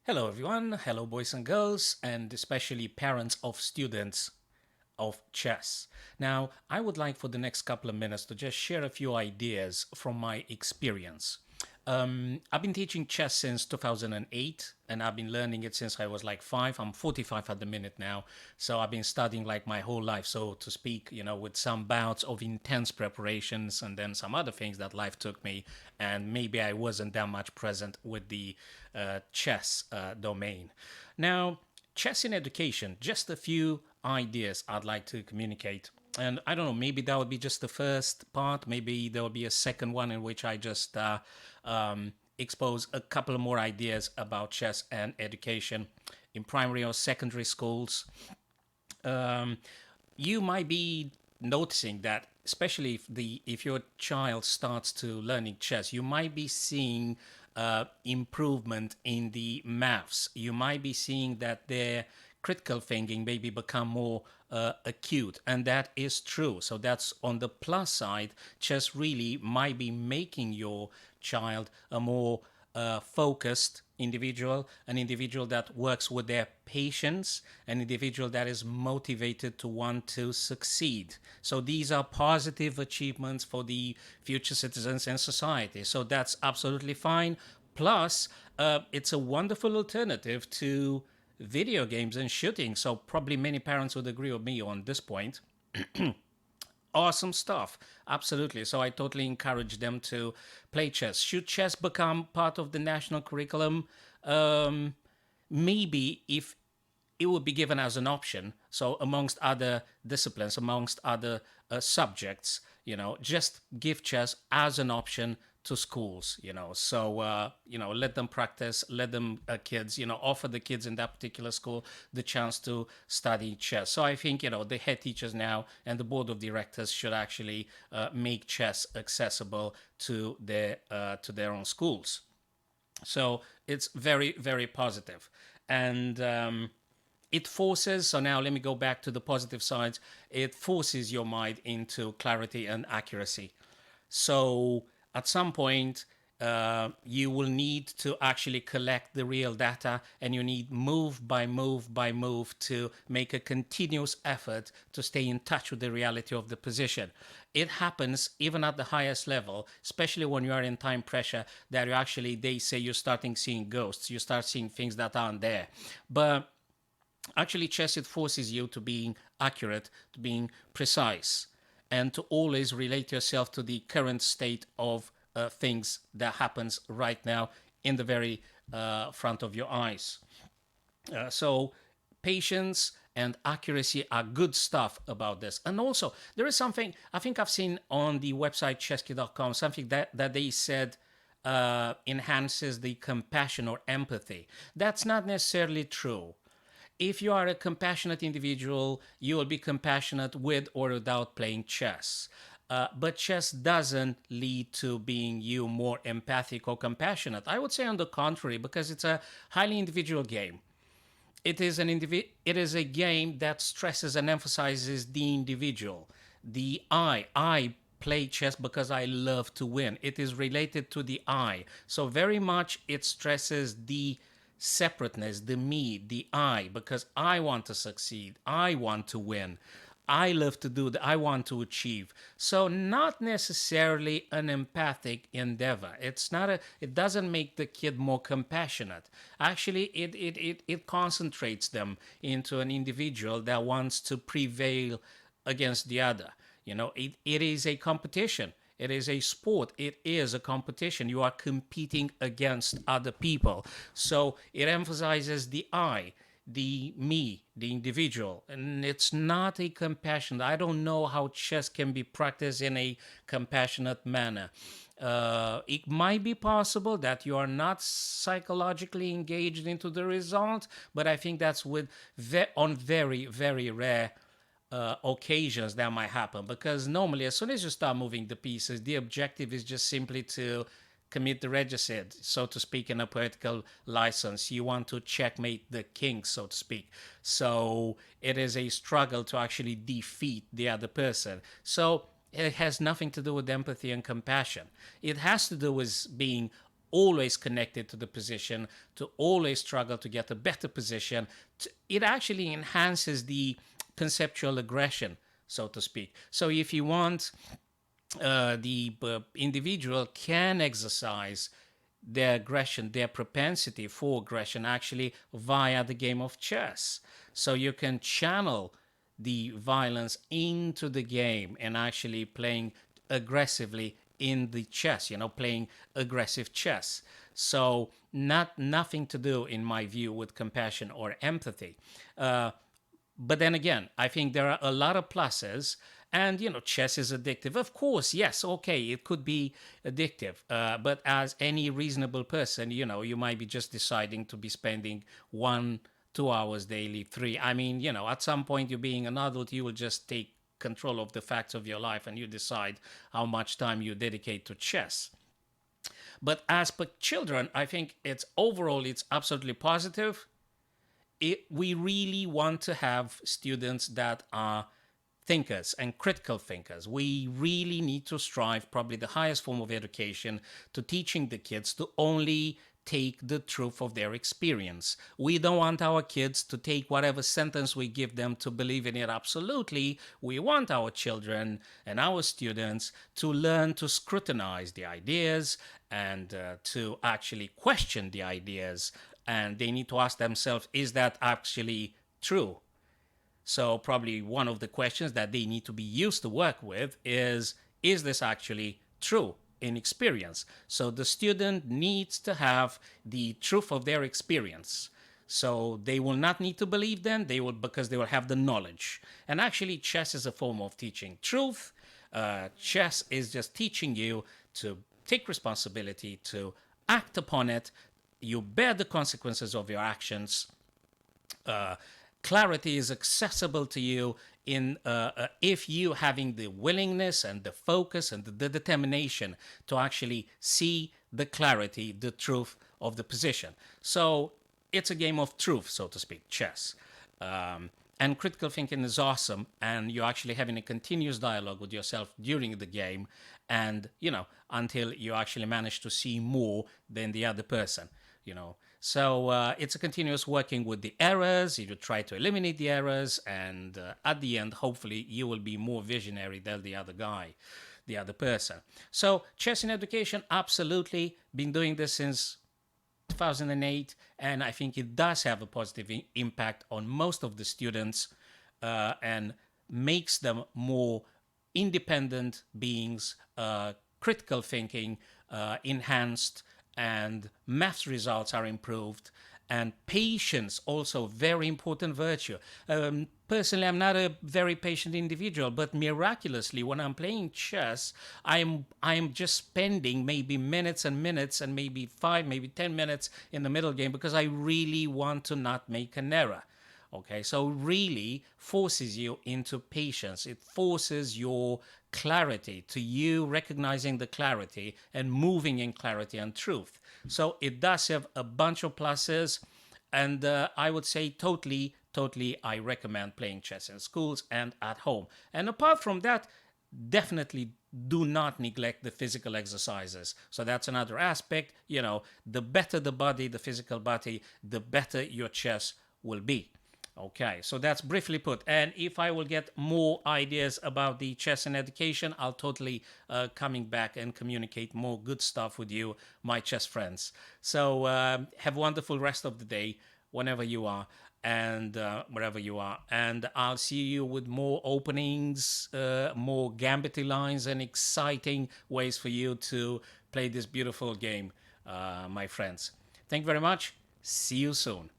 Hello, everyone. Hello, boys and girls, and especially parents of students of chess. Now, I would like for the next couple of minutes to just share a few ideas from my experience. I've been teaching chess since 2008, and I've been learning it since I was like 5. I'm 45 at the minute now, so I've been studying like my whole life, so to speak, with some bouts of intense preparations and then some other things that life took me, and maybe I wasn't that much present with the chess domain. Now, chess in education, just a few ideas I'd like to communicate. And I don't know, maybe that would be just the first part. Maybe there will be a second one in which I just expose a couple of more ideas about chess and education in primary or secondary schools. Um, you might be noticing that, especially if your child starts to learning chess, you might be seeing improvement in the maths. You might be seeing that their critical thinking maybe become more acute, and that is true. So that's on the plus side. Chess really might be making your child a more focused individual, an individual that works with their patience, an individual that is motivated to want to succeed. So these are positive achievements for the future citizens in society. So that's absolutely fine. Plus, it's a wonderful alternative to video games and shooting. So probably many parents would agree with me on this point. Awesome stuff. Absolutely. So I totally encourage them to play chess. Should chess become part of the national curriculum? Um, Maybe if it would be given as an option. So amongst other disciplines, amongst other subjects, just give chess as an option to schools. So let them practice, let them kids, offer the kids in that particular school the chance to study chess. So I think the head teachers now and the board of directors should actually make chess accessible to their own schools. So it's very, very positive. And it forces, so now let me go back to the positive sides, it forces your mind into clarity and accuracy. So at some point, you will need to actually collect the real data, and you need move by move by move to make a continuous effort to stay in touch with the reality of the position. It happens even at the highest level, especially when you are in time pressure, that you actually, they say you're starting seeing ghosts, you start seeing things that aren't there. But actually, chess, it forces you to being accurate, to being precise, and to always relate yourself to the current state of things that happens right now in the very front of your eyes. So patience and accuracy are good stuff about this. And also, there is something I think I've seen on the website chesky.com, something that they said enhances the compassion or empathy. That's not necessarily true. If you are a compassionate individual, you will be compassionate with or without playing chess. But chess doesn't lead to being you more empathic or compassionate. I would say on the contrary, because it's a highly individual game. It is a game that stresses and emphasizes the individual. The I play chess because I love to win. It is related to the I. So very much it stresses the separateness, the me, the I, because I want to succeed. I want to win. I love to do that. I want to achieve. So not necessarily an empathic endeavor. It doesn't make the kid more compassionate. Actually, it concentrates them into an individual that wants to prevail against the other. It is a competition. It is a sport. It is a competition. You are competing against other people. So it emphasizes the I, the me, the individual. And it's not a compassion. I don't know how chess can be practiced in a compassionate manner. It might be possible that you are not psychologically engaged into the result, but I think that's on very, very rare occasions that might happen, because normally as soon as you start moving the pieces, the objective is just simply to commit the regicide, so to speak, in a poetical license. You want to checkmate the king, so to speak. So it is a struggle to actually defeat the other person. So it has nothing to do with empathy and compassion. It has to do with being always connected to the position, to always struggle to get a better position. It actually enhances the conceptual aggression, so to speak. So if you want, the individual can exercise their aggression, their propensity for aggression, actually via the game of chess. So you can channel the violence into the game and actually playing aggressively in the chess, playing aggressive chess. So nothing to do, in my view, with compassion or empathy. But then again, I think there are a lot of pluses. And, chess is addictive. Of course, yes, okay, it could be addictive. But as any reasonable person, you might be just deciding to be spending 1, 2 hours daily, three. I mean, at some point, you being an adult, you will just take control of the facts of your life and you decide how much time you dedicate to chess. But as per children, I think it's absolutely positive. We really want to have students that are thinkers and critical thinkers. We really need to strive, probably the highest form of education, to teaching the kids to only take the truth of their experience. We don't want our kids to take whatever sentence we give them to believe in it absolutely. We want our children and our students to learn to scrutinize the ideas and to actually question the ideas. And they need to ask themselves, is that actually true? So probably one of the questions that they need to be used to work with is this actually true in experience? So the student needs to have the truth of their experience. So they will not need to believe them, because they will have the knowledge. And actually, chess is a form of teaching truth. Chess is just teaching you to take responsibility, to act upon it. You bear the consequences of your actions. Clarity is accessible to you if you having the willingness and the focus and the determination to actually see the clarity, the truth of the position. So it's a game of truth, so to speak, chess. And critical thinking is awesome, and you're actually having a continuous dialogue with yourself during the game, and until you actually manage to see more than the other person. So it's a continuous working with the errors. You try to eliminate the errors, and at the end, hopefully, you will be more visionary than the other guy, the other person. So chess in education, absolutely been doing this since 2008, and I think it does have a positive impact on most of the students, and makes them more independent beings, critical thinking enhanced, and maths results are improved, and patience also very important virtue. Personally, I'm not a very patient individual, but miraculously, when I'm playing chess, I'm just spending maybe minutes and minutes, and maybe 5, maybe 10 minutes in the middle game, because I really want to not make an error. Okay, so really forces you into patience. It forces your clarity, to you recognizing the clarity and moving in clarity and truth. So it does have a bunch of pluses, and I would say totally, I recommend playing chess in schools and at home. And apart from that, definitely do not neglect the physical exercises. So that's another aspect. The better the body, the physical body, the better your chess will be. Okay, so that's briefly put. And if I will get more ideas about the chess and education, I'll totally coming back and communicate more good stuff with you, my chess friends. So have a wonderful rest of the day, whenever you are, and wherever you are. And I'll see you with more openings, more gambity lines, and exciting ways for you to play this beautiful game, my friends. Thank you very much. See you soon.